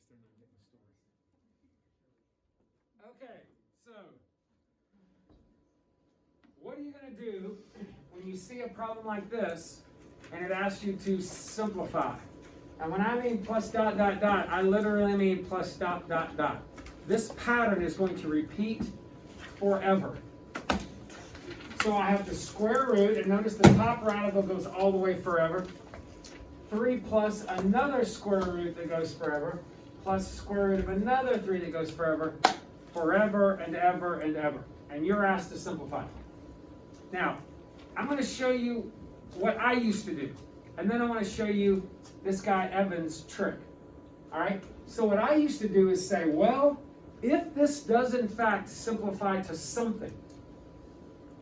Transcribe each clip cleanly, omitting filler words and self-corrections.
they're not getting the story. Okay, so what are you going to do when you see a problem like this and it asks you to simplify? And when I mean plus dot dot dot, I literally mean plus dot dot dot. This pattern is going to repeat forever. So I have to square root, and notice the top radical goes all the way forever. 3 plus another square root that goes forever, plus square root of another 3 that goes forever, forever and ever and ever. And you're asked to simplify. Now, I'm going to show you what I used to do. And then I want to show you this guy Evan's trick. All right? So what I used to do is say, well, if this does in fact simplify to something,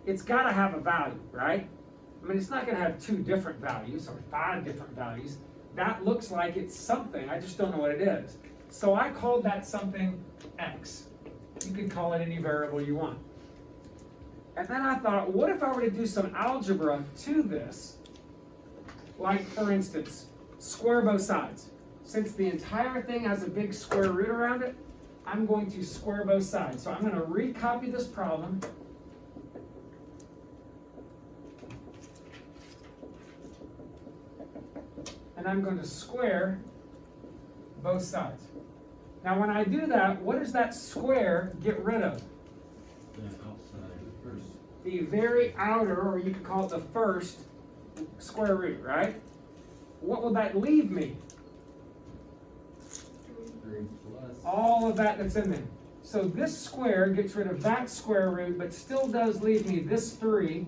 it's got to have a value, right? I mean, it's not going to have 2 different values or 5 different values. That looks like it's something. I just don't know what it is. So I called that something x. You could call it any variable you want. And then I thought, what if I were to do some algebra to this? Like, for instance, square both sides. Since the entire thing has a big square root around it, I'm going to square both sides. So I'm going to recopy this problem. And I'm going to square both sides. Now when I do that, what does that square get rid of? The outside, the first. The very outer, or you could call it the first, square root, right? What will that leave me? 3 plus. All of that that's in there. So this square gets rid of that square root, but still does leave me this 3.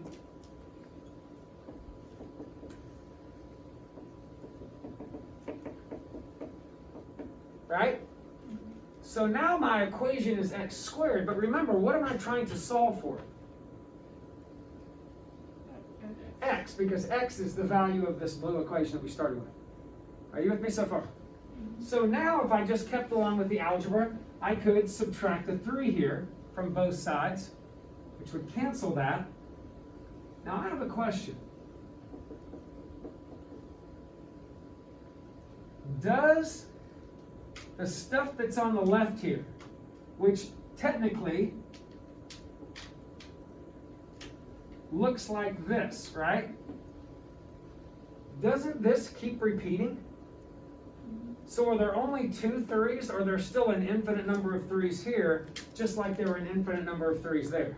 Right? So now my equation is x squared, but remember, what am I trying to solve for? X, because x is the value of this blue equation that we started with. Are you with me so far? So now if I just kept along with the algebra, I could subtract a 3 here from both sides, which would cancel that. Now I have a question. Does the stuff that's on the left here, which technically looks like this, right? Doesn't this keep repeating? So are there only 2 3s, or there's still an infinite number of 3s here, just like there were an infinite number of 3s there?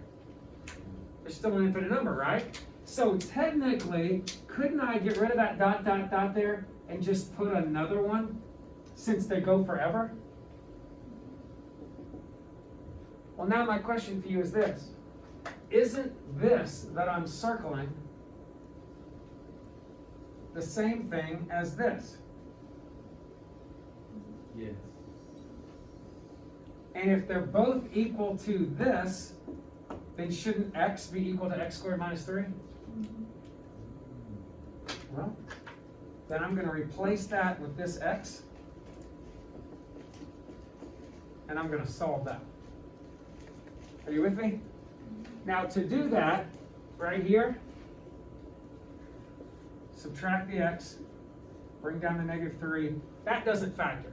There's still an infinite number, right? So technically, couldn't I get rid of that dot dot dot there and just put another one, since they go forever? Well, now my question for you is this. Isn't this that I'm circling the same thing as this? Yes. And if they're both equal to this, then shouldn't x be equal to x squared minus 3? Well, then I'm going to replace that with this x, and I'm going to solve that. Are you with me? Now to do that, right here, subtract the x, bring down the negative 3. That doesn't factor.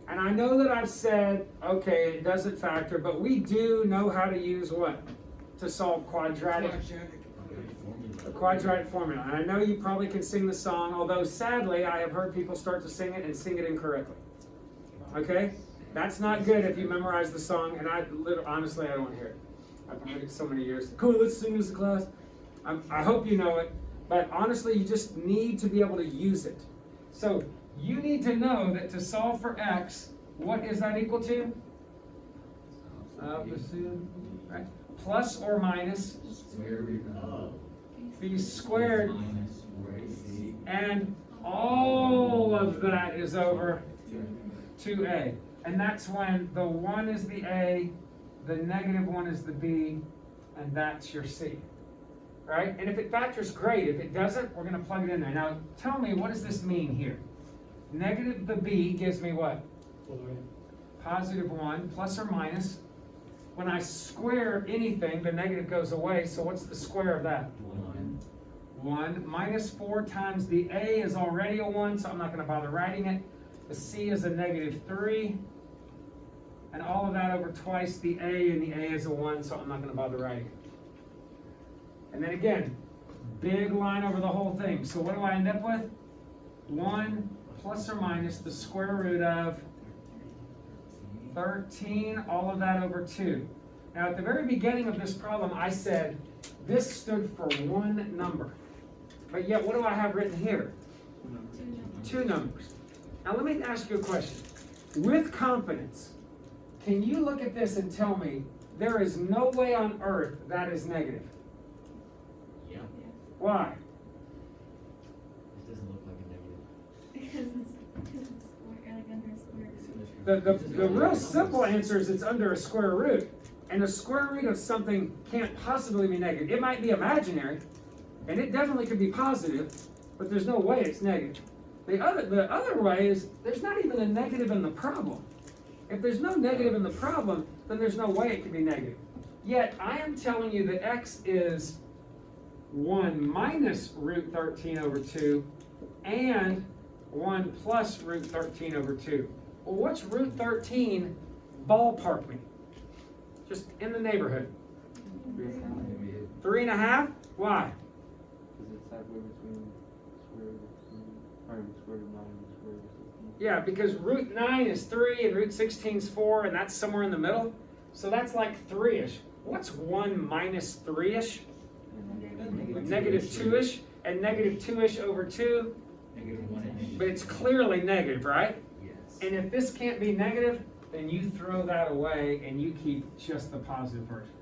And I know that I've said, okay, it doesn't factor, but we do know how to use what? To solve quadratic. A quadratic formula. And I know you probably can sing the song, although sadly I have heard people start to sing it and sing it incorrectly. Okay? That's not good if you memorize the song, and honestly, I don't want to hear it. I've heard it so many years. Cool, let's sing this in class. I hope you know it, but honestly, you just need to be able to use it. So you need to know that to solve for x, what is that equal to? Right? Plus or minus Square root of b squared, minus 4ac. and all of that is over 2a. And that's when the 1 is the a, the negative 1 is the b, and that's your c. Right? And if it factors, great. If it doesn't, we're going to plug it in there. Now, tell me, what does this mean here? Negative the b gives me what? Positive 1, plus or minus. When I square anything, the negative goes away, so what's the square of that? 1. 1. Minus 4 times the a is already a 1, so I'm not going to bother writing it. the C is a -3, and all of that over twice the A, and the A is a 1, so I'm not gonna bother writing it. And then again, big line over the whole thing. So what do I end up with? 1 plus or minus the square root of 13, all of that over 2. Now at the very beginning of this problem, I said this stood for one number. But yet, what do I have written here? Two numbers. Now let me ask you a question. With confidence, can you look at this and tell me there is no way on earth that is negative? Yeah. Why? This doesn't look like a negative. Because it's square, like under a square root. The real simple answer is it's under a square root. And a square root of something can't possibly be negative. It might be imaginary, and it definitely could be positive, but there's no way it's negative. The other way is there's not even a negative in the problem. If there's no negative in the problem, then there's no way it can be negative. Yet I am telling you that x is 1 minus root 13 over 2 and 1 plus root 13 over 2. Well, what's root 13? Ballpark me. Just in the neighborhood. 3.5? Why? Because it's halfway between square root of 9 and square root of 16. Yeah, because root 9 is 3 and root 16 is 4, and that's somewhere in the middle. So that's like 3-ish. What's 1 minus 3-ish? Negative 2-ish. And negative 2-ish over 2. Negative 1-ish. But it's clearly negative, right? Yes. And if this can't be negative, then you throw that away and you keep just the positive version.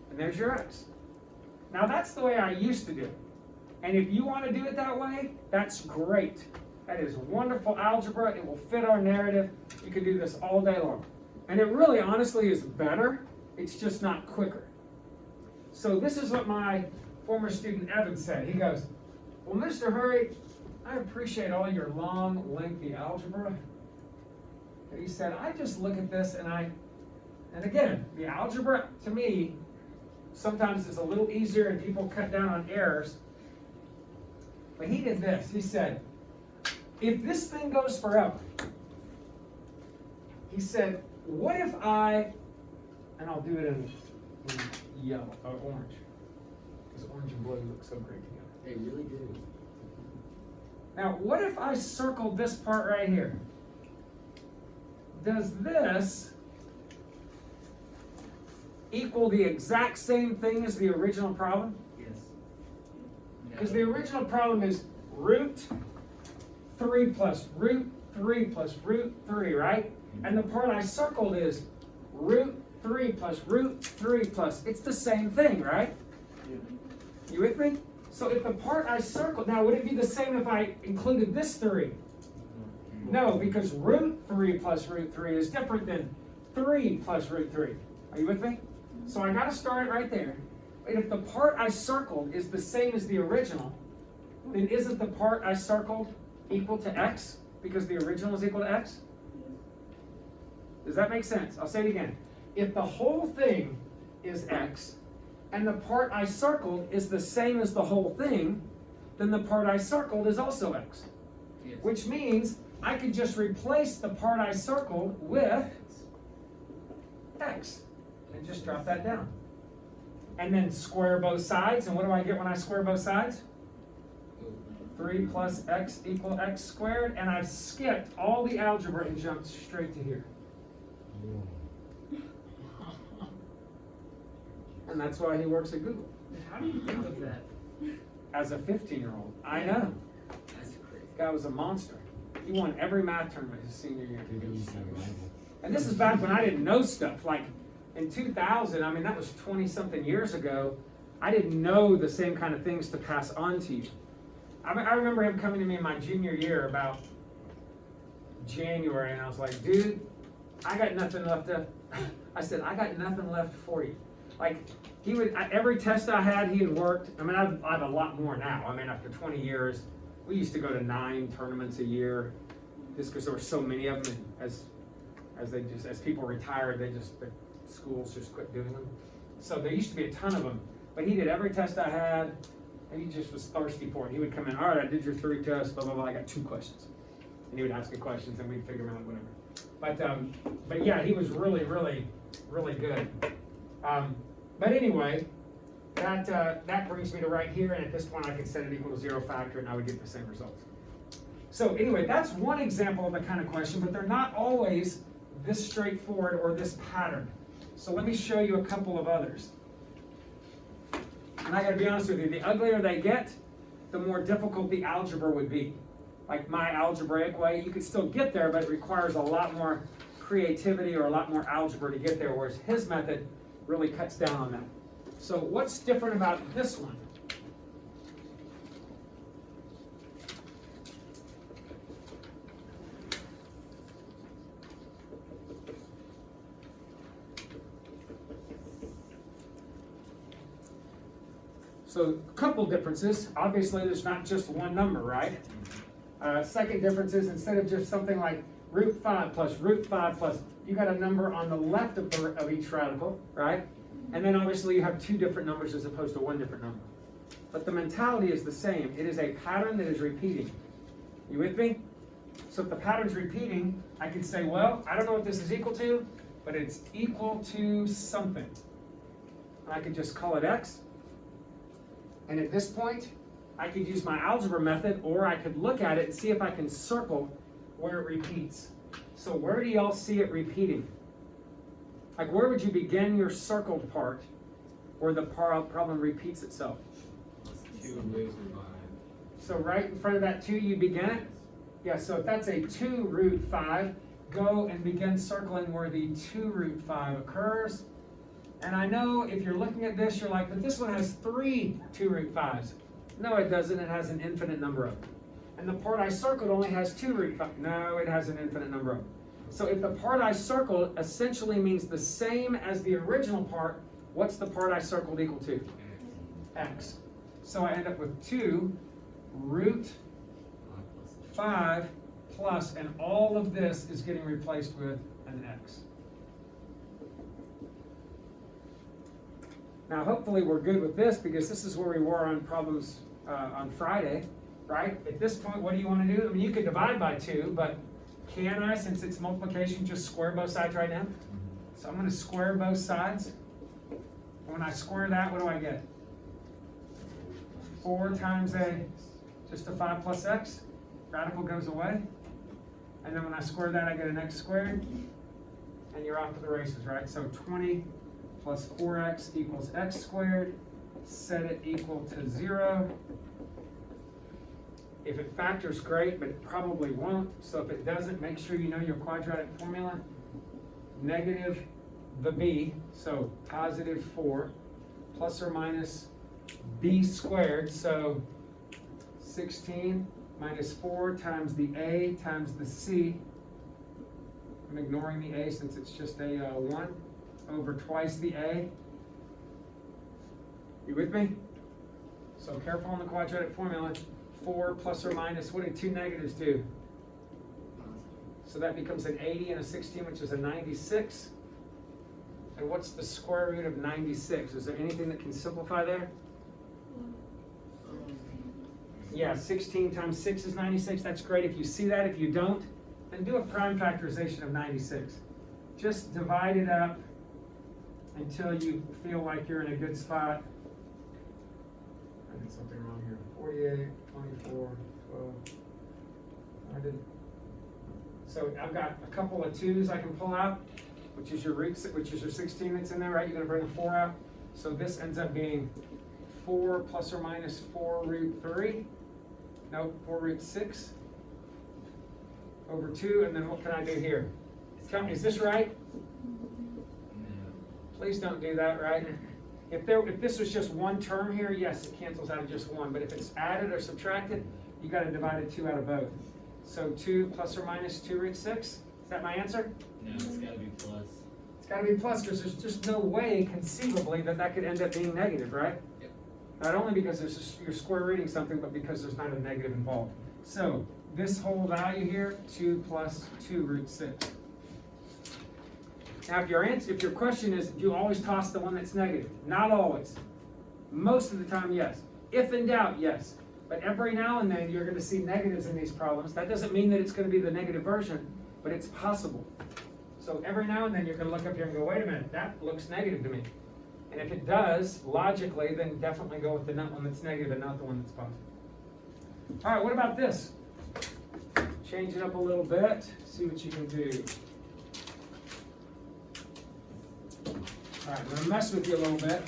And there's your x. Now that's the way I used to do it. And if you want to do it that way, that's great. That is wonderful algebra. It will fit our narrative. You can do this all day long. And it really honestly is better. It's just not quicker. So this is what my former student Evan said. He goes, well, Mr. Hurry, I appreciate all your long, lengthy algebra. And he said, I just look at this and again, the algebra to me sometimes is a little easier and people cut down on errors. But he did this. He said, if this thing goes forever, he said, what if and I'll do it in yellow or orange, because orange and blue look so great together. They really do. Now, what if I circled this part right here? Does this equal the exact same thing as the original problem? Yes. Because the original problem is root 3 plus root 3 plus root 3, right? And the part I circled is root 3 plus root 3 plus. It's the same thing, right? You with me? So if the part I circled, now would it be the same if I included this 3? No, because root 3 plus root 3 is different than 3 plus root 3. Are you with me? So I got to start it right there. And if the part I circled is the same as the original, then isn't the part I circled equal to x? Because the original is equal to x? Does that make sense? I'll say it again. If the whole thing is x, and the part I circled is the same as the whole thing, then the part I circled is also x. Yes. Which means I could just replace the part I circled with x. And just drop that down. And then square both sides, and what do I get when I square both sides? 3 plus x equal x squared, and I've skipped all the algebra and jumped straight to here. And that's why he works at Google. How do you think of that? As a 15-year-old. I know. That's crazy. Guy was a monster. He won every math tournament his senior year. And this is back when I didn't know stuff. Like in 2000, I mean, that was 20-something years ago. I didn't know the same kind of things to pass on to you. I remember him coming to me in my junior year about January, and I was like, dude, I got nothing left to, I said, I got nothing left for you. Like, he would, every test I had, he had worked. I mean, I have a lot more now. I mean, after 20 years, we used to go to 9 tournaments a year, just because there were so many of them. And as people retired, the schools just quit doing them. So there used to be a ton of them. But he did every test I had, and he just was thirsty for it. He would come in, all right, I did your 3 tests, blah, blah, blah, I got 2 questions. and he would ask me questions and we'd figure them out, whatever. But yeah, he was really, really, really good. But anyway, that brings me to right here, and at this point I could set it equal to 0 factor and I would get the same results. So anyway, that's one example of the kind of question, but they're not always this straightforward or this pattern. So let me show you a couple of others. And I gotta be honest with you, the uglier they get, the more difficult the algebra would be. Like my algebraic way, you could still get there, but it requires a lot more creativity or a lot more algebra to get there, whereas his method really cuts down on that. So what's different about this one? So a couple differences. Obviously, there's not just one number, right? Second difference is instead of just something like root 5 plus root 5 plus, you got a number on the left of each radical, right? And then obviously you have two different numbers as opposed to one different number. But the mentality is the same. It is a pattern that is repeating. You with me? So if the pattern's repeating, I can say, well, I don't know what this is equal to, but it's equal to something. And I could just call it x. And at this point, I could use my algebra method, or I could look at it and see if I can circle where it repeats. So where do y'all see it repeating? Like where would you begin your circled part where the problem repeats itself? 2 root 5. So right in front of that 2, you begin it? Yeah, so if that's a 2 root 5, go and begin circling where the 2 root 5 occurs. And I know if you're looking at this, you're like, but this one has 3 2 root 5s. No, it doesn't. It has an infinite number of them. And the part I circled only has 2 root 5. No, it has an infinite number of them. So if the part I circled essentially means the same as the original part, what's the part I circled equal to? X. So I end up with 2 root 5 plus, and all of this is getting replaced with an x. Now hopefully we're good with this because this is where we were on problems on Friday, right? At this point, what do you want to do? I mean, you could divide by 2, but can I, since it's multiplication, just square both sides right now? So I'm going to square both sides. And when I square that, what do I get? 4 times just a 5 plus x. Radical goes away. And then when I square that, I get an x squared. And you're off to the races, right? So 20 plus 4x equals x squared. Set it equal to 0. If it factors, great, but it probably won't. So if it doesn't, make sure you know your quadratic formula. Negative the b, so positive 4, plus or minus b squared, so 16 minus 4 times the a times the c. I'm ignoring the a since it's just a 1 over twice the a. You with me? So careful on the quadratic formula. 4 plus or minus, what do 2 negatives do? So that becomes an 80 and a 16, which is a 96. And what's the square root of 96? Is there anything that can simplify there? Yeah, 16 times 6 is 96. That's great if you see that. If you don't, then do a prime factorization of 96. Just divide it up until you feel like you're in a good spot. I did something wrong here. 48, 24, 12. I did. So I've got a couple of 2's I can pull out, which is your root, which is your 16 that's in there, right? You're going to bring a 4 out. So this ends up being 4 plus or minus 4 root 3. No, 4 root 6 over 2. And then what can I do here? Tell me, is this right? Please don't do that, right? If this was just one term here, yes, it cancels out of just one. But if it's added or subtracted, you got to divide a 2 out of both. So 2 plus or minus 2 root 6. Is that my answer? No, it's got to be plus. It's got to be plus because there's just no way conceivably that could end up being negative, right? Yep. Not only because you're square rooting something, but because there's not a negative involved. So this whole value here, 2 plus 2 root 6. Now, if your question is, do you always toss the one that's negative? Not always. Most of the time, yes. If in doubt, yes. But every now and then, you're gonna see negatives in these problems. That doesn't mean that it's gonna be the negative version, but it's possible. So every now and then, you're gonna look up here and go, wait a minute, that looks negative to me. And if it does, logically, then definitely go with the one that's negative and not the one that's positive. All right, what about this? Change it up a little bit, see what you can do. All right, I'm gonna mess with you a little bit.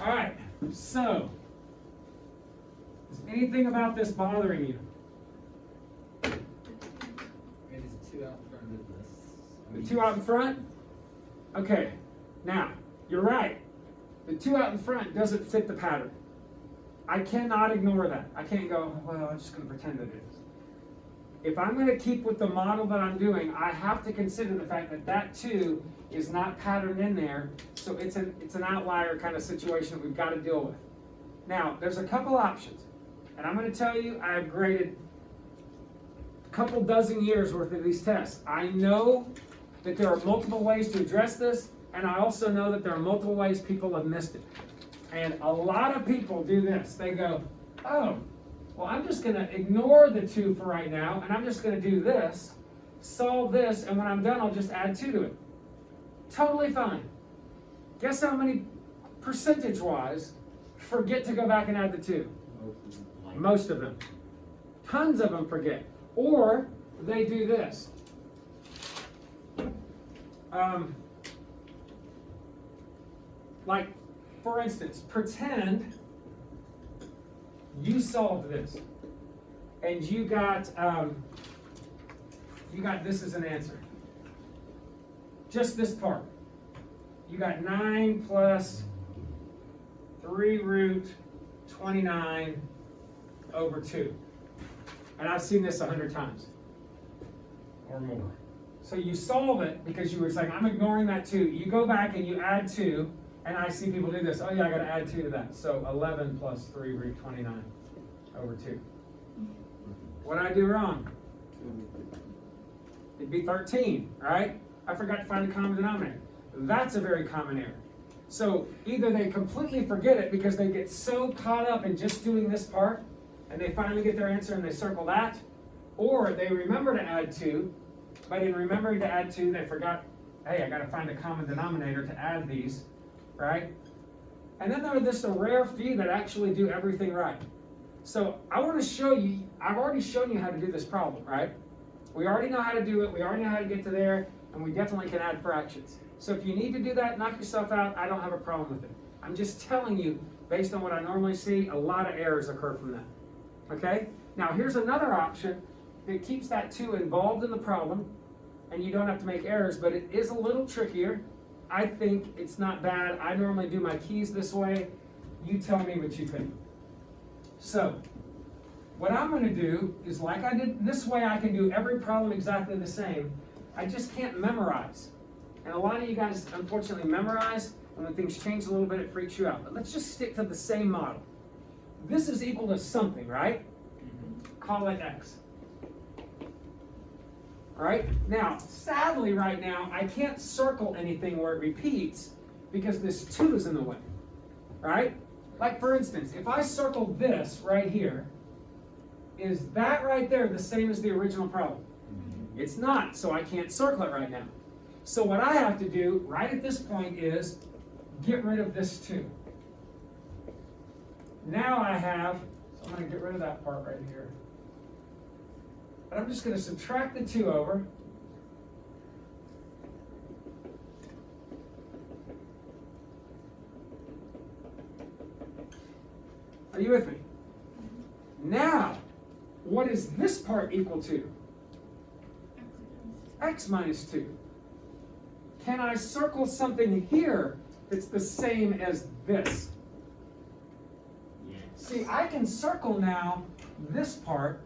All right, so, is anything about this bothering you? It is 2 out in front of this. The 2 out in front? Okay, now, you're right. The 2 out in front doesn't fit the pattern. I cannot ignore that. I can't go, well, I'm just gonna pretend it is. If I'm gonna keep with the model that I'm doing, I have to consider the fact that that 2 is not patterned in there, so it's an outlier kind of situation that we've got to deal with. Now, there's a couple options, and I'm gonna tell you, I've graded a couple dozen years worth of these tests. I know that there are multiple ways to address this, and I also know that there are multiple ways people have missed it. And a lot of people do this. They go, oh, well, I'm just gonna ignore the 2 for right now, and I'm just gonna do this, solve this, and when I'm done, I'll just add 2 to it. Totally fine. Guess how many percentage-wise forget to go back and add the 2? Most of them. Tons of them forget. Or they do this. Like, for instance, pretend you solved this, and you got this as an answer. Just this part. You got 9 plus 3 root 29 over 2. And I've seen this 100 times or more. So you solve it because you were saying, I'm ignoring that 2. You go back and you add 2, and I see people do this. Oh yeah, I gotta add 2 to that. So 11 plus 3 root 29 over 2. What did I do wrong? It'd be 13, right? I forgot to find the common denominator. That's a very common error. So either they completely forget it because they get so caught up in just doing this part, and they finally get their answer and they circle that, or they remember to add 2, but in remembering to add 2, they forgot, hey, I gotta find a common denominator to add these, right? And then there are just a rare few that actually do everything right. So I want to show you, I've already shown you how to do this problem, right? We already know how to do it, we already know how to get to there, and we definitely can add fractions. So if you need to do that, knock yourself out, I don't have a problem with it. I'm just telling you, based on what I normally see, a lot of errors occur from that. Okay? Now here's another option that keeps that 2 involved in the problem, and you don't have to make errors, but it is a little trickier. I think it's not bad. I normally do my keys this way. You tell me what you think. So, what I'm going to do is, like I did this way, I can do every problem exactly the same. I just can't memorize. And a lot of you guys, unfortunately, memorize, and when things change a little bit, it freaks you out. But let's just stick to the same model. This is equal to something, right? Call it x. All right? Now, sadly right now, I can't circle anything where it repeats because this 2 is in the way, right? Like for instance, if I circle this right here, is that right there the same as the original problem? It's not, so I can't circle it right now. So what I have to do right at this point is get rid of this 2. Now I have, so I'm going to get rid of that part right here. And I'm just going to subtract the 2 over. Are you with me? Now, what is this part equal to? X minus 2. Can I circle something here that's the same as this? Yes. See, I can circle now this part.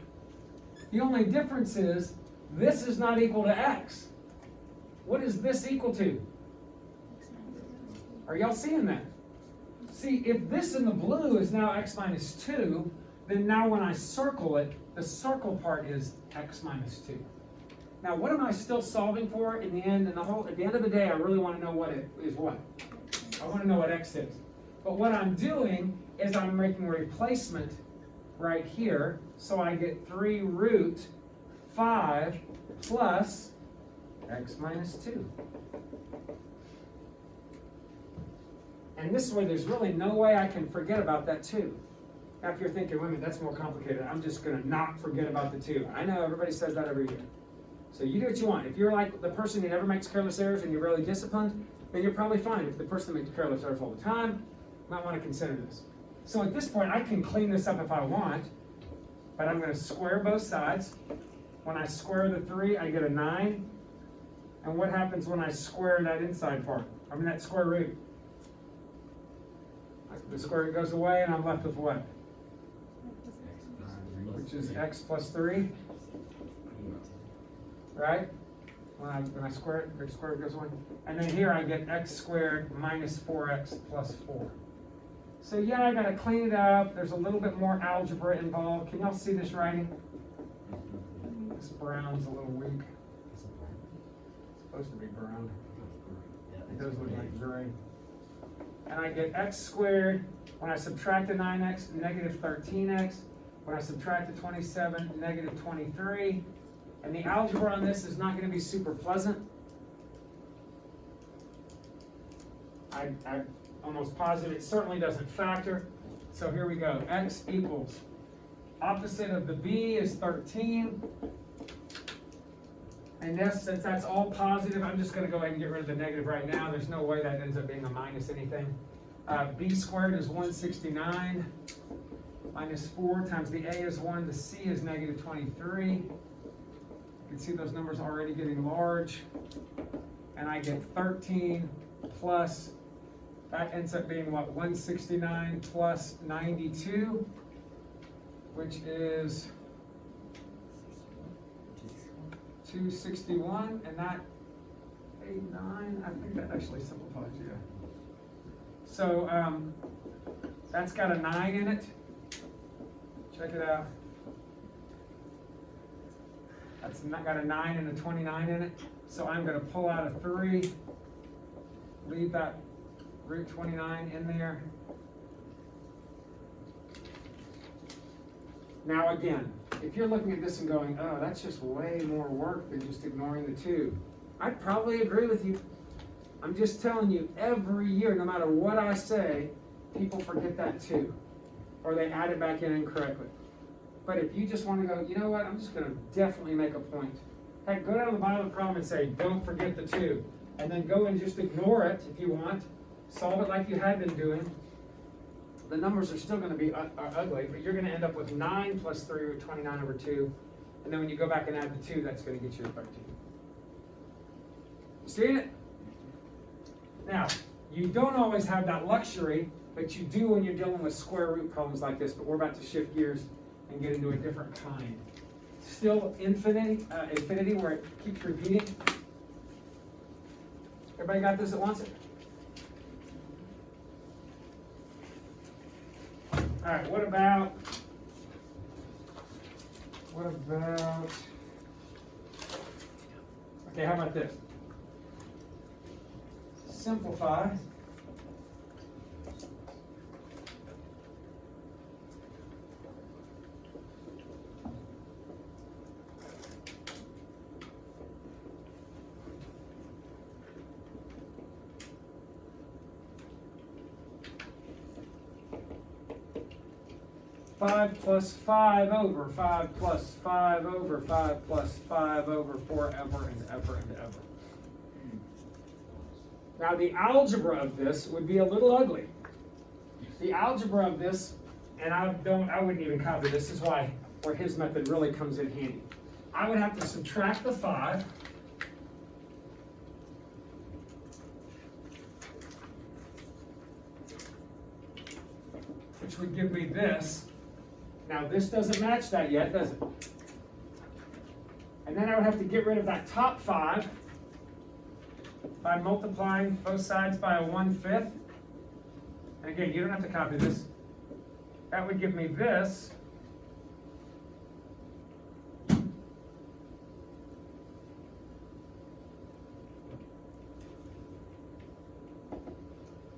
The only difference is this is not equal to x. what is this equal to? Are y'all seeing that? See, if this in the blue is now x minus 2, then now when I circle it, the circle part is x minus 2. Now, what am I still solving for in the end? At the end of the day, I really want to know what it is what? I want to know what x is. But what I'm doing is I'm making a replacement right here, so I get 3 root 5 plus x minus 2. And this way, there's really no way I can forget about that 2. Now, if you're thinking, wait a minute, that's more complicated, I'm just going to not forget about the 2. I know everybody says that every year. So you do what you want. If you're like the person who never makes careless errors and you're really disciplined, then you're probably fine. If the person that makes careless errors all the time, you might want to consider this. So at this point, I can clean this up if I want, but I'm going to square both sides. When I square the 3, I get a 9. And what happens when I square that inside part? I mean, that square root. The square root goes away, and I'm left with what? Which is x plus 3. Right? When I square it, the square root goes away. And then here I get x squared minus 4x plus 4. So yeah, I gotta clean it up. There's a little bit more algebra involved. Can y'all see this writing? This brown's a little weak. It's supposed to be brown. It does look like gray. And I get x squared. When I subtract the 9x, negative 13x. When I subtract the 27, negative 23. And the algebra on this is not going to be super pleasant. I'm almost positive it certainly doesn't factor. So here we go. X equals, opposite of the b is 13. And yes, since that's all positive, I'm just going to go ahead and get rid of the negative right now. There's no way that ends up being a minus anything. B squared is 169. Minus 4 times the a is 1. The c is negative 23. You can see those numbers already getting large. And I get 13 plus, that ends up being what, 169 plus 92, which is 261, and that 8, 9, I think that actually simplifies, yeah. So that's got a 9 in it. Check it out. That's got a 9 and a 29 in it. So I'm going to pull out a 3, leave that root 29 in there. Now again, if you're looking at this and going, oh, that's just way more work than just ignoring the 2, I'd probably agree with you. I'm just telling you, every year, no matter what I say, people forget that 2, or they add it back in incorrectly. But if you just want to go, you know what, I'm just going to definitely make a point. Heck, go down to the bottom of the problem and say, don't forget the 2. And then go and just ignore it if you want. Solve it like you had been doing. The numbers are still going to be ugly, but you're going to end up with 9 plus 3 root 29 over 2. And then when you go back and add the 2, that's going to get you a 13. You seeing it? Now, you don't always have that luxury, but you do when you're dealing with square root problems like this. But we're about to shift gears and get into a different kind. Still infinity where it keeps repeating. Everybody got this at once? All right, what about, okay, how about this? Simplify. Five plus 5 over 5 plus 5 over 5 plus 5 over forever and ever and ever. Now the algebra of this would be a little ugly. The algebra of this, and I wouldn't even copy this. This is where his method really comes in handy. I would have to subtract the 5. Which would give me this. Now this doesn't match that yet, does it? And then I would have to get rid of that top 5. by multiplying both sides by a 1/5. And again, you don't have to copy this. That would give me this.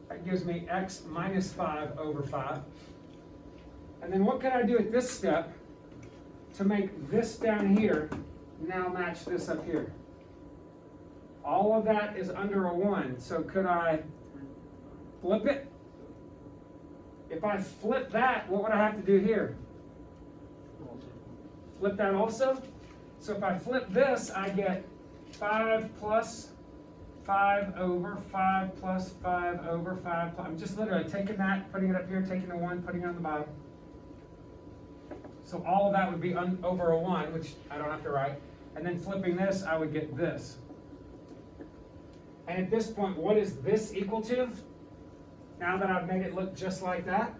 That gives me x minus 5 over 5. And then what can I do at this step to make this down here now match this up here? All of that is under a 1, so could I flip it? If I flip that, what would I have to do here? Flip that also? So if I flip this, I get 5 plus 5 over 5 plus 5 over 5. I'm just literally taking that, putting it up here, taking the 1, putting it on the bottom. So all of that would be over a 1, which I don't have to write. And then flipping this, I would get this. And at this point, what is this equal to? Now that I've made it look just like that?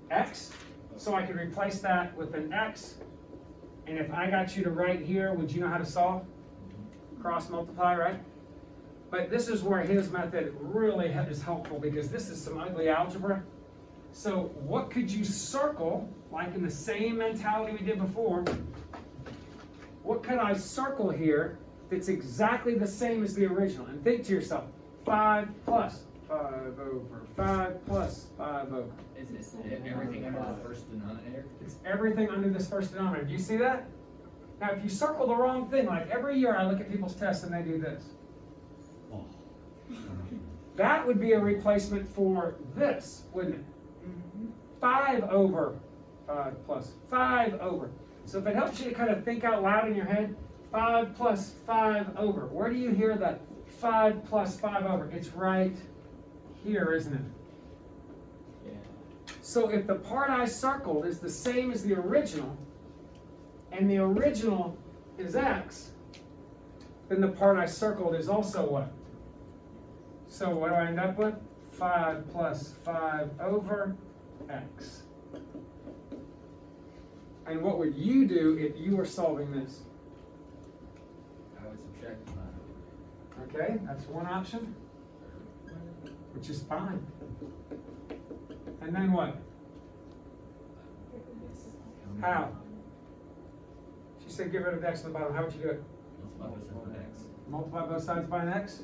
X. So I could replace that with an X. And if I got you to write here, would you know how to solve? Cross multiply, right? But this is where his method really is helpful, because this is some ugly algebra. So what could you circle, like in the same mentality we did before? What could I circle here that's exactly the same as the original? And think to yourself, 5 plus 5 over 5 plus 5 over. Is it everything under the first denominator? It's everything under this first denominator. Do you see that? Now, if you circle the wrong thing, like every year I look at people's tests and they do this. That would be a replacement for this, wouldn't it? 5 over 5 plus 5 over. So if it helps you to kind of think out loud in your head, 5 plus 5 over. Where do you hear that 5 plus 5 over? It's right here, isn't it? Yeah. So if the part I circled is the same as the original, and the original is x, then the part I circled is also what? So what do I end up with? 5 plus 5 over x. And what would you do if you were solving this? I would subtract 5 over. Okay, that's one option, which is fine. And then what? How? She said get rid of the x on the bottom. How would you do it? Multiply both sides by x. Multiply both sides by an x.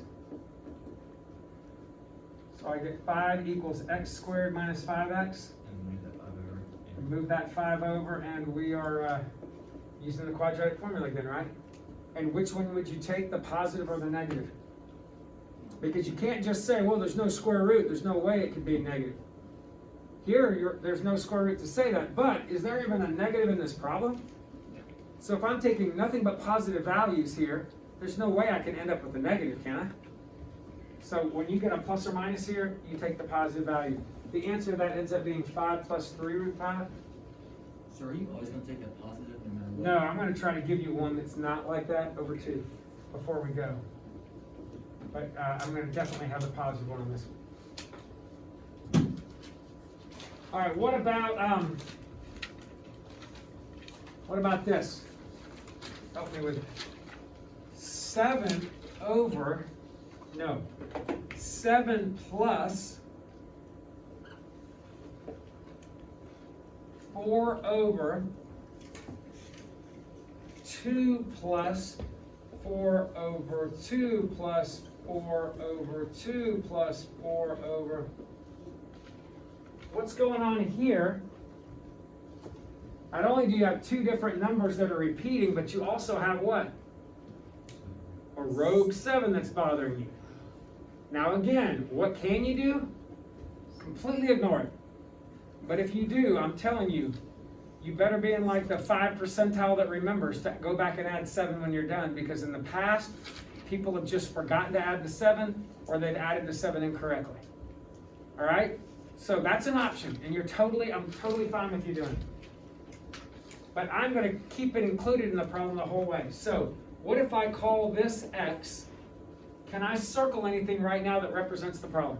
So I get 5 equals x squared minus 5x. And move that 5 over. And move that 5 over, and we are using the quadratic formula again, right? And which one would you take, the positive or the negative? Because you can't just say, well, there's no square root. There's no way it could be negative. Here, there's no square root to say that. But is there even a negative in this problem? So if I'm taking nothing but positive values here, there's no way I can end up with a negative, can I? So when you get a plus or minus here, you take the positive value. The answer to that ends up being 5 plus 3 root 5. So are you always going to take a positive no matter what? No, I'm going to try to give you one that's not like that over 2 before we go. But I'm going to definitely have a positive one on this one. All right, what about this? Help me with it. 7 plus 4 over 2 plus 4 over 2 plus 4 over 2 plus 4 over. What's going on here? Not only do you have 2 different numbers that are repeating, but you also have what? A rogue 7 that's bothering you. Now again, what can you do? Completely ignore it. But if you do, I'm telling you, you better be in like the 5 percentile that remembers to go back and add 7 when you're done, because in the past, people have just forgotten to add the 7, or they've added the 7 incorrectly. All right? So that's an option, and I'm totally fine with you doing it. But I'm going to keep it included in the problem the whole way. So what if I call this x? Can I circle anything right now that represents the problem?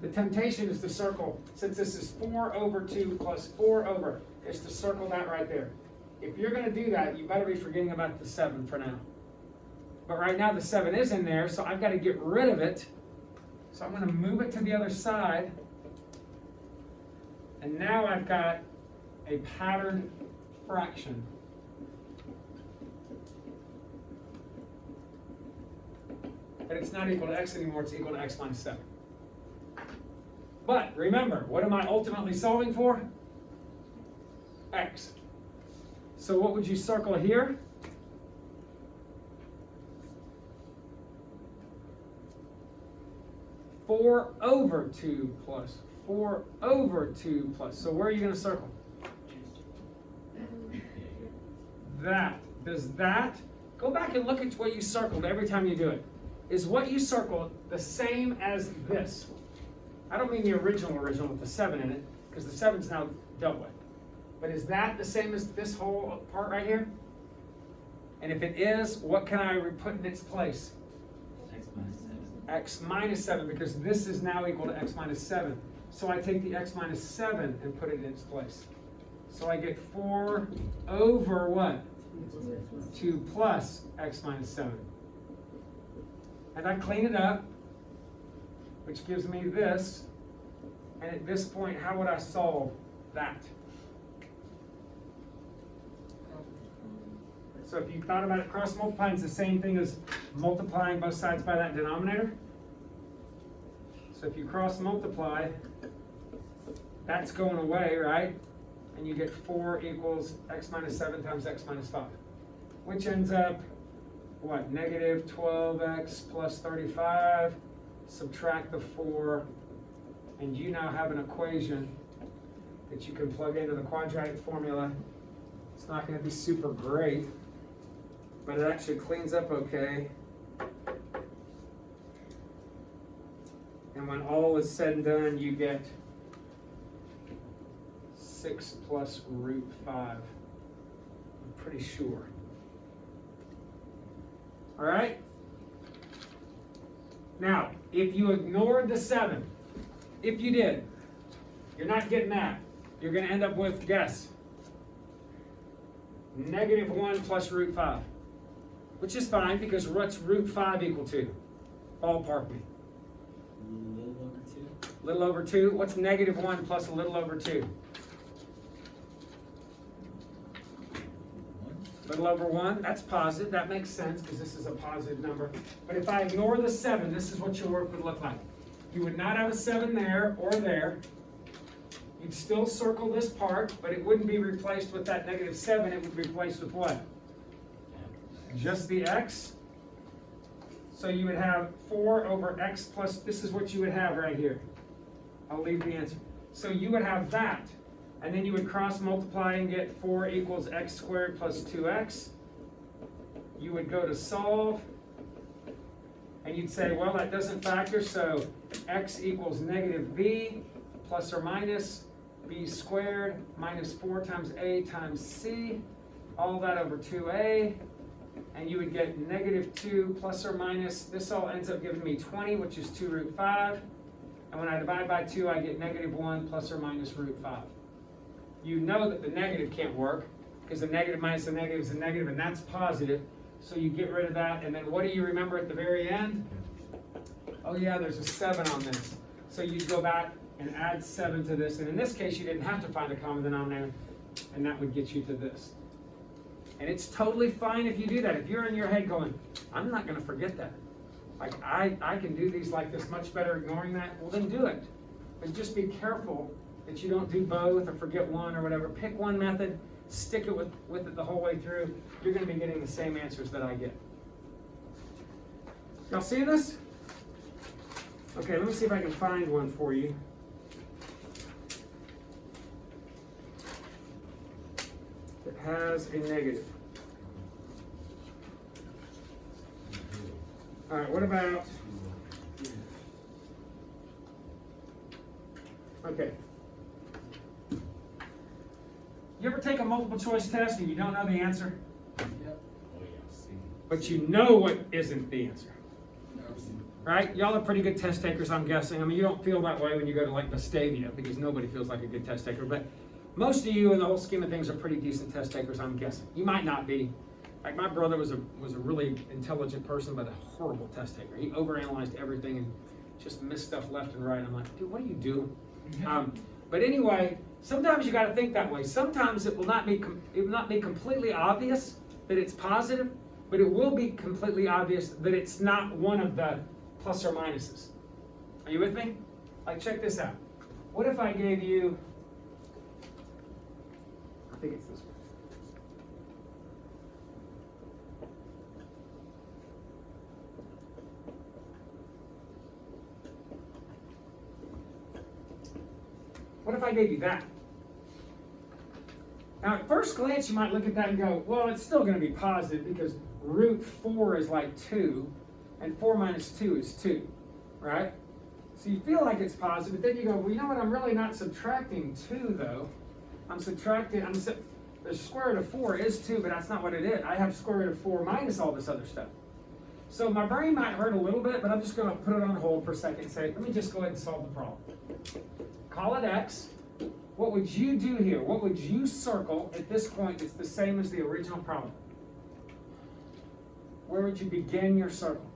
The temptation is to circle, since this is 4 over 2 plus 4 over, is to circle that right there. If you're going to do that, you better be forgetting about the 7 for now. But right now the 7 is in there, so I've got to get rid of it. So I'm going to move it to the other side. And now I've got a patterned fraction. But it's not equal to x anymore, it's equal to x minus 7. But remember, what am I ultimately solving for? X. So what would you circle here? Four over 2 plus 4 over 2 plus. So where are you going to circle? That. Does that, go back and look at what you circled every time you do it. Is what you circled the same as this? I don't mean the original with the 7 in it, because the 7's now dealt with. But is that the same as this whole part right here? And if it is, what can I put in its place? X minus 7. X minus 7, because this is now equal to x minus 7. So I take the x minus 7 and put it in its place. So I get 4 over what? 2 plus x minus 7. And I clean it up, which gives me this. And at this point, how would I solve that? So if you thought about it, cross multiplying is the same thing as multiplying both sides by that denominator. So if you cross multiply, that's going away, right? And you get 4 equals x minus 7 times x minus 5, which ends up, what, negative 12x plus 35, subtract the 4, and you now have an equation that you can plug into the quadratic formula. It's not going to be super great, but it actually cleans up okay. And when all is said and done, you get 6 plus root 5. I'm pretty sure. All right? Now, if you ignored the 7, if you did, you're not getting that. You're going to end up with, guess, negative 1 plus root 5. Which is fine, because what's root 5 equal to? Ballpark me. Little over 2. Little over 2. What's negative 1 plus a little over 2? 1. Little over 1. That's positive. That makes sense, because this is a positive number. But if I ignore the 7, this is what your work would look like. You would not have a 7 there or there. You'd still circle this part, but it wouldn't be replaced with that negative 7. It would be replaced with what? Just the x. So you would have 4 over x plus, this is what you would have right here. I'll leave the answer. So you would have that. And then you would cross multiply and get 4 equals x squared plus 2x. You would go to solve. And you'd say, well, that doesn't factor, so x equals negative b plus or minus b squared minus 4 times a times c. All that over 2a. And you would get negative 2 plus or minus, this all ends up giving me 20, which is 2 root 5. And when I divide by 2, I get negative 1 plus or minus root 5. You know that the negative can't work, because the negative minus the negative is a negative, and that's positive. So you get rid of that, and then what do you remember at the very end? Oh yeah, there's a 7 on this. So you'd go back and add 7 to this, and in this case, you didn't have to find a common denominator, and that would get you to this. And it's totally fine if you do that. If you're in your head going, I'm not going to forget that. Like, I can do these like this much better ignoring that. Well, then do it. But just be careful that you don't do both or forget one or whatever. Pick one method, stick it with it the whole way through. You're going to be getting the same answers that I get. Y'all see this? Okay, let me see if I can find one for you. That has a negative. All right, what about, okay. You ever take a multiple choice test and you don't know the answer? Yep. Oh yeah. C. But you know what isn't the answer, No. right? Y'all are pretty good test takers, I'm guessing. I mean, you don't feel that way when you go to like Vestavia, because nobody feels like a good test taker, but most of you in the whole scheme of things are pretty decent test takers, I'm guessing. You might not be, Like my brother was a really intelligent person, but a horrible test taker. He overanalyzed everything and just missed stuff left and right. I'm like, dude, what are you doing? But anyway, sometimes you got to think that way. Sometimes it will not be completely obvious that it's positive, but it will be completely obvious that it's not one of the plus or minuses. Are you with me? Like, check this out. What if I gave you, I think it's this one. What if I gave you that? Now, at first glance, you might look at that and go, well, it's still going to be positive because root 4 is like 2, and 4 minus 2 is 2, right? So you feel like it's positive, but then you go, well, you know what? I'm really not subtracting 2, though. I'm subtracting, the square root of 4 is 2, but that's not what it is. I have square root of 4 minus all this other stuff. So my brain might hurt a little bit, but I'm just going to put it on hold for a second and say, let me just go ahead and solve the problem. Call it x. What would you do here? What would you circle at this point that's the same as the original problem? Where would you begin your circle?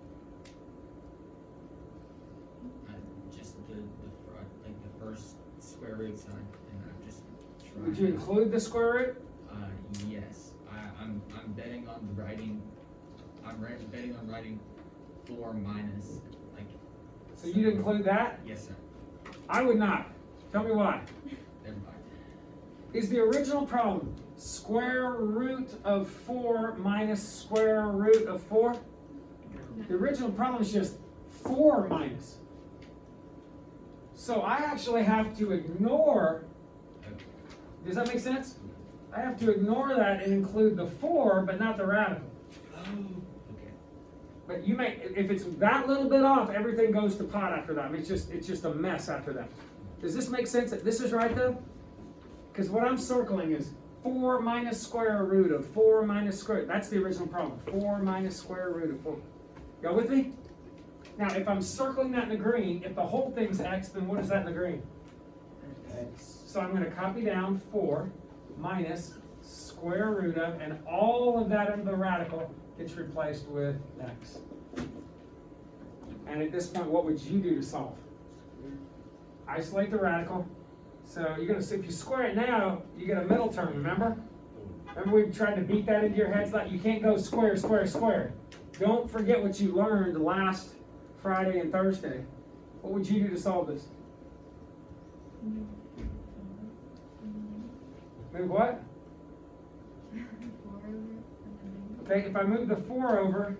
Just the first square root sign, and I'm just trying. Would you include the square root? Yes. I'm betting on writing. Betting on writing 4 minus like. So you'd include that? Yes, sir. I would not. Tell me why. Never mind. Is the original problem square root of 4 minus square root of 4? The original problem is just 4 minus. So I actually have to ignore, does that make sense? I have to ignore that and include the 4, but not the radical. Oh, okay. But you may, if it's that little bit off, everything goes to pot after that. I mean, it's just a mess after that. Does this make sense that this is right though? Because what I'm circling is 4 minus square root of 4 minus square root. That's the original problem. 4 minus square root of 4. Y'all with me? Now, if I'm circling that in the green, if the whole thing's x, then what is that in the green? X. So I'm going to copy down 4 minus square root of, and all of that under the radical gets replaced with x. And at this point, what would you do to solve? Isolate the radical. So you're going to see, if you square it now, you get a middle term, remember? Remember we tried to beat that into your heads? Like you can't go square, square, square. Don't forget what you learned last Friday and Thursday. What would you do to solve this? Move what? Okay, if I move the 4 over,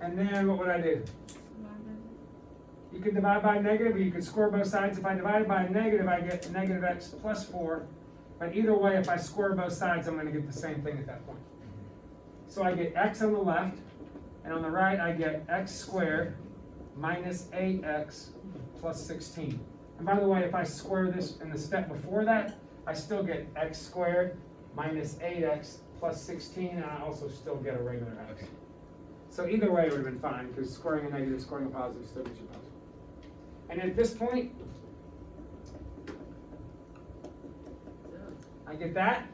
and then what would I do? You could divide by a negative, or you could square both sides. If I divide by a negative, I get negative x plus 4. But either way, if I square both sides, I'm going to get the same thing at that point. So I get x on the left, and on the right, I get x squared minus 8x plus 16. And by the way, if I square this in the step before that, I still get x squared minus 8x plus 16, and I also still get a regular x. Okay. So either way, it would have been fine, because squaring a negative, squaring a positive still gets you positive. And at this point, I get that,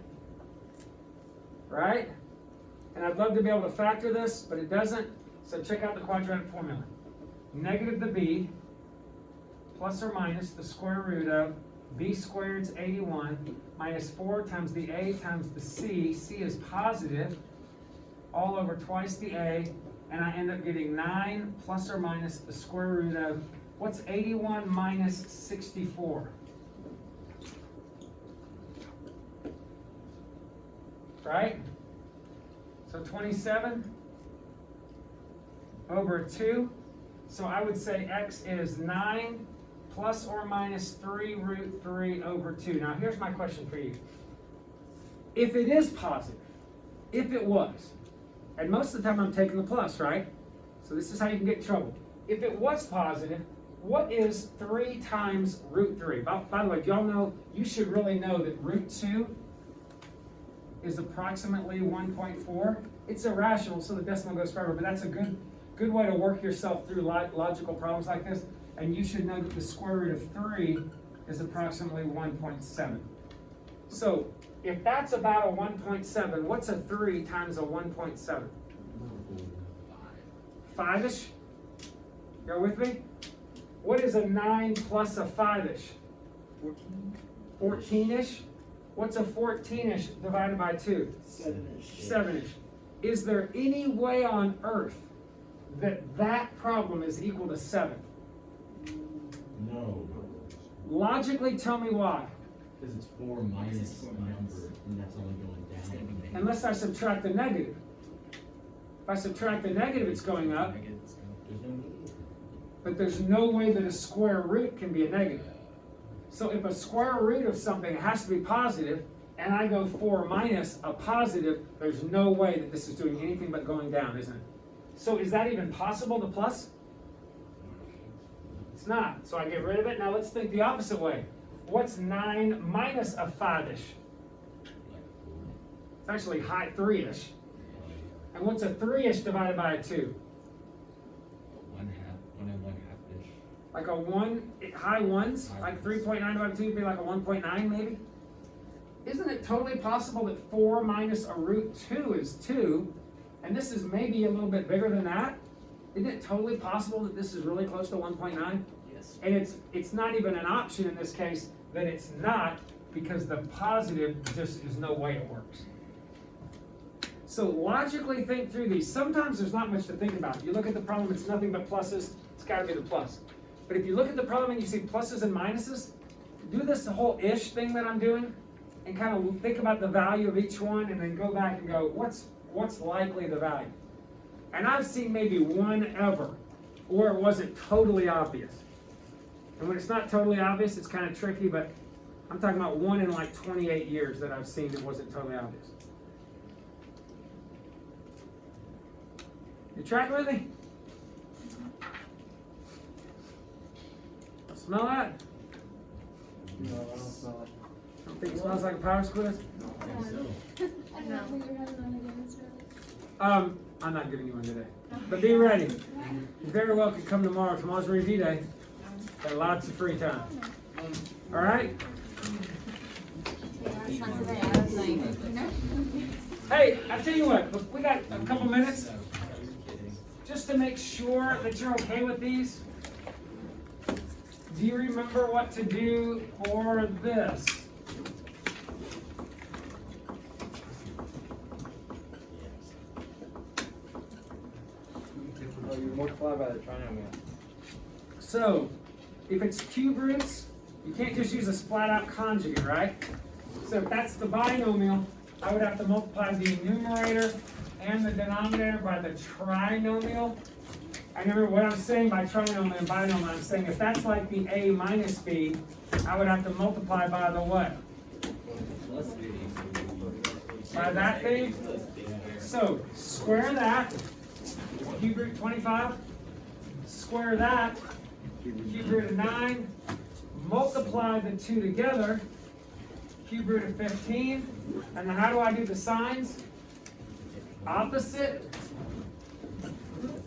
right? And I'd love to be able to factor this, but it doesn't. So check out the quadratic formula. Negative the b plus or minus the square root of b squared is 81 minus 4 times the a times the c. C is positive, all over twice the a, and I end up getting 9 plus or minus the square root of, what's 81 minus 64? Right? So 27 over 2. So I would say x is 9 plus or minus 3 root 3 over 2. Now here's my question for you. If it is positive, if it was, and most of the time I'm taking the plus, right? So this is how you can get in trouble. If it was positive, what is 3 times root 3? By the way, do y'all know, you should really know that root 2 is approximately 1.4. It's irrational, so the decimal goes forever, but that's a good way to work yourself through logical problems like this. And you should know that the square root of 3 is approximately 1.7. So if that's about a 1.7, what's a 3 times a 1.7? 5-ish? You're with me? What is a 9 plus a 5-ish? 14-ish? What's a 14-ish divided by 2? 7-ish. Is there any way on earth that that problem is equal to 7? No. Logically tell me why. Because it's 4 minus a number, and that's only going down. Unless I subtract the negative. If I subtract the negative, it's going up. There's no need. But there's no way that a square root can be a negative. So if a square root of something has to be positive, and I go 4 minus a positive, there's no way that this is doing anything but going down, isn't it? So is that even possible, the plus? It's not. So I get rid of it. Now let's think the opposite way. What's 9 minus a 5-ish? It's actually high 3-ish. And what's a 3-ish divided by a 2? 1 1/2-ish. Like a 1, high ones? Like 3.9 divided by 2 would be like a 1.9 maybe? Isn't it totally possible that 4 minus a root 2 is 2, and this is maybe a little bit bigger than that? Isn't it totally possible that this is really close to 1.9? Yes. And it's not even an option in this case that it's not, because the positive just is no way it works. So logically think through these. Sometimes there's not much to think about. You look at the problem, it's nothing but pluses, it's gotta be the plus. But if you look at the problem and you see pluses and minuses, do this whole ish thing that I'm doing, and kind of think about the value of each one, and then go back and go, what's likely the value? And I've seen maybe one ever where it wasn't totally obvious. And when it's not totally obvious, it's kind of tricky, but I'm talking about one in like 28 years that I've seen that wasn't totally obvious. You tracking with me? Smell that? No, I don't smell it. Don't think it smells like a power squeeze? I don't know who you're having on again, Mr. I'm not giving you one today. But be ready. You very well could come tomorrow. Tomorrow's review day. Got lots of free time. All right? Hey, I tell you what, we got a couple minutes just to make sure that you're okay with these. Do you remember what to do for this? Oh, you multiply by the trinomial. So, if it's cube roots, you can't just use a flat out conjugate, right? So if that's the binomial, I would have to multiply the numerator and the denominator by the trinomial. I remember what I'm saying by trinomial and binomial. I'm saying if that's like the a minus b, I would have to multiply by the what? Plus B. By that thing? So square that, cube root 25. Square that, cube root of 9. Multiply the two together, cube root of 15. And then how do I do the signs? Opposite,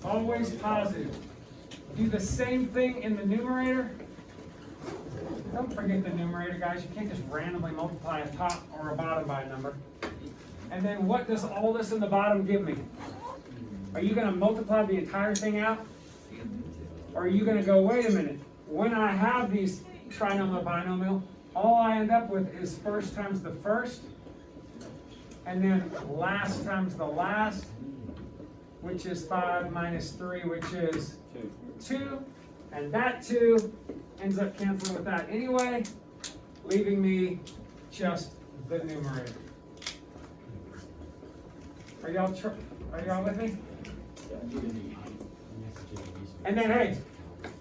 always positive. Do the same thing in the numerator. Don't forget the numerator, guys. You can't just randomly multiply a top or a bottom by a number. And then what does all this in the bottom give me? Are you going to multiply the entire thing out? Or are you going to go, wait a minute, when I have these trinomial, binomial, all I end up with is first times the first, and then last times the last, which is 5 minus 3, which is 2. And that 2 ends up canceling with that anyway, leaving me just the numerator. Are y'all with me? And then, hey,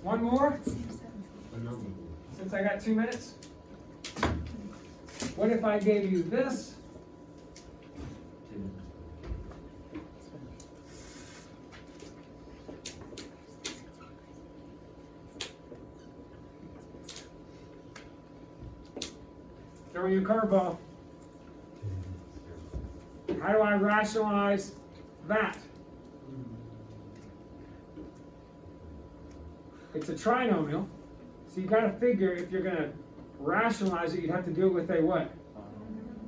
one more, since I got 2 minutes. What if I gave you this? Throw you a curveball. How do I rationalize that? It's a trinomial, so you've got to figure if you're going to rationalize it, you'd have to do it with a what?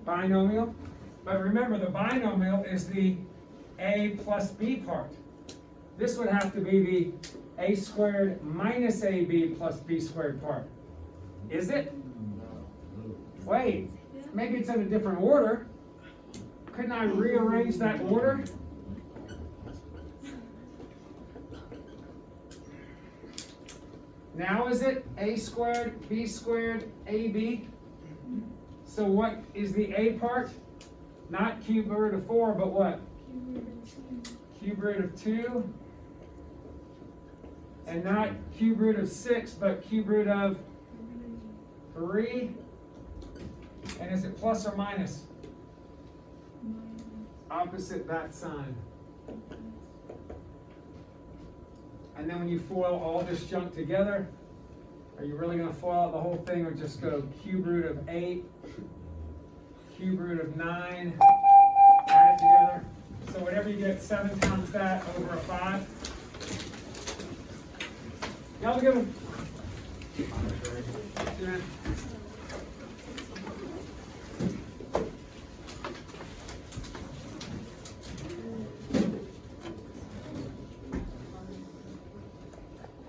binomial. But remember, the binomial is the a plus b part. This would have to be the a squared minus ab plus b squared part. Is it? Wait, maybe it's in a different order. Couldn't I rearrange that order? Now is it a squared, b squared, ab? So what is the a part? Not cube root of 4, but what? Cube root of 2. And not cube root of 6, but cube root of 3. And is it plus or minus? Opposite that sign. And then when you FOIL all this junk together, are you really going to FOIL out the whole thing, or just go cube root of 8, cube root of 9, add it together? So whatever you get, 7 times that over a 5. Y'all give them. Yeah.